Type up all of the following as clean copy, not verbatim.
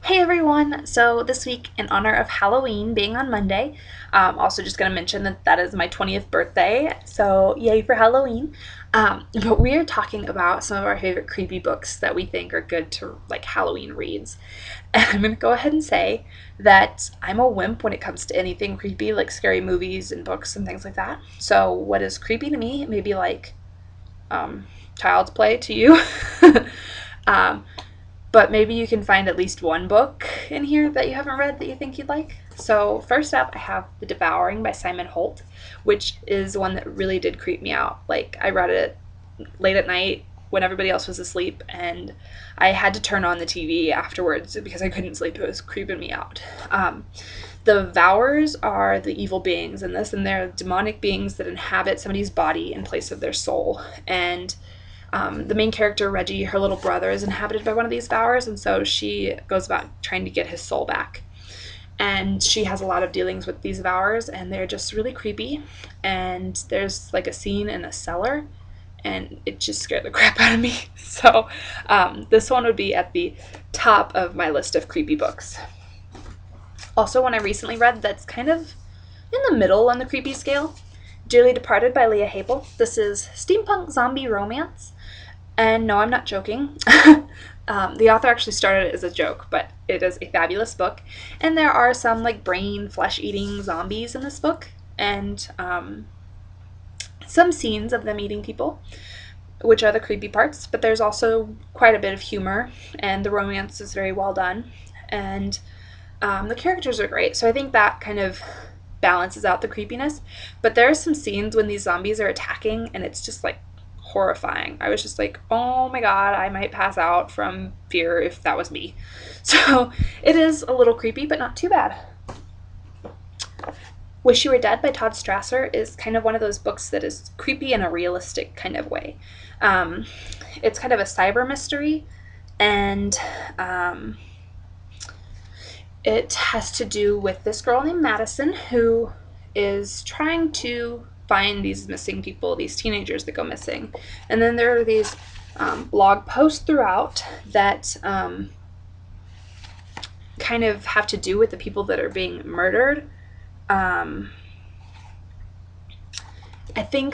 Hey everyone! So this week, in honor of Halloween being on Monday, also just going to mention that that is my 20th birthday, so yay for Halloween. But we are talking about some of our favorite creepy books that we think are good to like Halloween reads. And I'm going to go ahead and say that I'm a wimp when it comes to anything creepy, like scary movies and books and things like that. So what is creepy to me may be like um, child's play to you. um, but maybe you can find at least one book in here that you haven't read that you think you'd like. So, first up, I have The Devouring by Simon Holt, which is one that really did creep me out. Like, I read it late at night when everybody else was asleep, and I had to turn on the TV afterwards because I couldn't sleep. It was creeping me out. The Vours are the evil beings in this, and they're demonic beings that inhabit somebody's body in place of their soul. And the main character, Reggie, her little brother, is inhabited by one of these Vours, and so she goes about trying to get his soul back. And she has a lot of dealings with these Vours, and they're just really creepy. And there's like a scene in a cellar, and it just scared the crap out of me. So this one would be at the top of my list of creepy books. Also, one I recently read that's kind of in the middle on the creepy scale, Dearly Departed by Leah Habel. This is steampunk zombie romance. And no, I'm not joking. The author actually started it as a joke, but it is a fabulous book. And there are some like brain, flesh eating zombies in this book, and some scenes of them eating people, which are the creepy parts. But there's also quite a bit of humor, and the romance is very well done. And the characters are great. So I think that kind of balances out the creepiness. But there are some scenes when these zombies are attacking, and it's just like horrifying. I was just like, oh my god, I might pass out from fear if that was me. So it is a little creepy, but not too bad. Wish You Were Dead by Todd Strasser is kind of one of those books that is creepy in a realistic kind of way. Um, it's kind of a cyber mystery, and it has to do with this girl named Madison who is trying to find these missing people, these teenagers that go missing. And then there are these blog posts throughout that kind of have to do with the people that are being murdered. I can't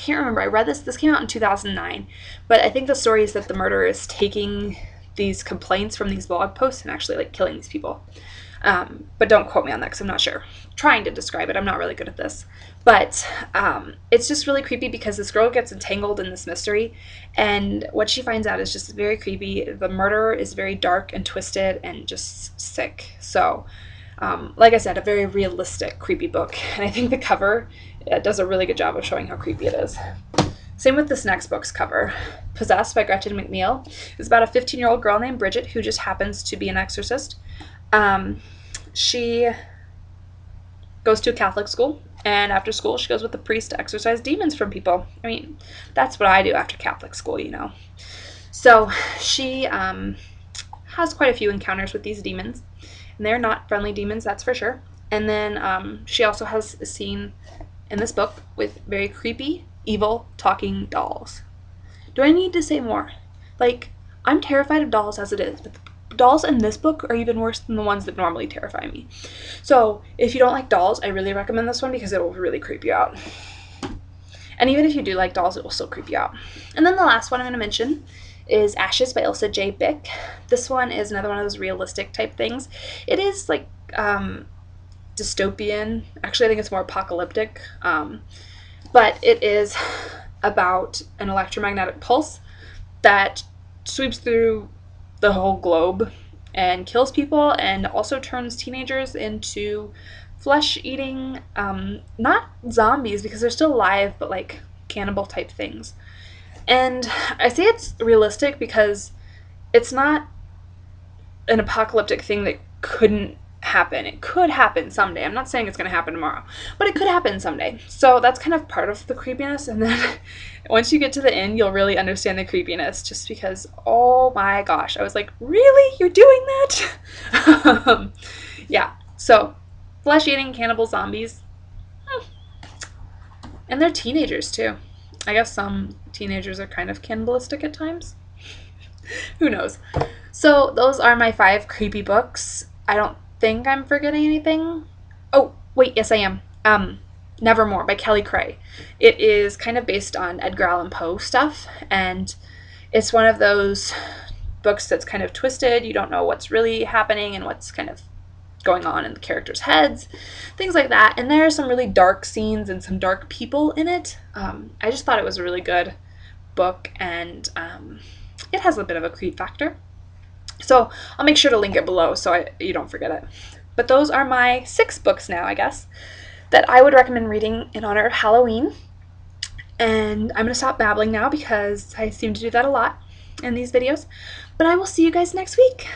remember. I read this came out in 2009, but I think the story is that the murderer is taking these complaints from these blog posts and actually like killing these people. But don't quote me on that because I'm not sure. I'm trying to describe it. I'm not really good at this. But it's just really creepy because this girl gets entangled in this mystery, and what she finds out is just very creepy. The murderer is very dark and twisted and just sick. So, like I said, a very realistic, creepy book. And I think the cover does a really good job of showing how creepy it is. Same with this next book's cover. Possessed by Gretchen McNeil is about a 15-year-old girl named Bridget who just happens to be an exorcist. She goes to a Catholic school, and after school she goes with the priest to exorcise demons from people. I mean, that's what I do after Catholic school, you know. So she has quite a few encounters with these demons, and they're not friendly demons, that's for sure. And then she also has a scene in this book with very creepy, evil, talking dolls. Do I need to say more? Like, I'm terrified of dolls as it is, but the dolls in this book are even worse than the ones that normally terrify me. So, if you don't like dolls, I really recommend this one because it will really creep you out. And even if you do like dolls, it will still creep you out. And then the last one I'm going to mention is Ashes by Ilsa J. Bick. This one is another one of those realistic type things. It is like dystopian. Actually, I think it's more apocalyptic. But it is about an electromagnetic pulse that sweeps through the whole globe and kills people, and also turns teenagers into flesh-eating, not zombies because they're still alive, but like cannibal type things. And I say it's realistic because it's not an apocalyptic thing that couldn't happen. It could happen someday. I'm not saying it's going to happen tomorrow, but it could happen someday. So that's kind of part of the creepiness. And then once you get to the end, you'll really understand the creepiness just because, oh my gosh, I was like, really? You're doing that? Yeah. So flesh eating cannibal zombies. And they're teenagers too. I guess some teenagers are kind of cannibalistic at times. Who knows? So those are my 5 creepy books. I don't think I'm forgetting anything. Oh, wait, yes I am. Nevermore by Kelly Creagh. It is kind of based on Edgar Allan Poe stuff, and it's one of those books that's kind of twisted. You don't know what's really happening and what's kind of going on in the characters' heads, things like that. And there are some really dark scenes and some dark people in it. I just thought it was a really good book, and it has a bit of a creep factor. So I'll make sure to link it below so you don't forget it. But those are my 6 books now, I guess, that I would recommend reading in honor of Halloween. And I'm going to stop babbling now because I seem to do that a lot in these videos. But I will see you guys next week.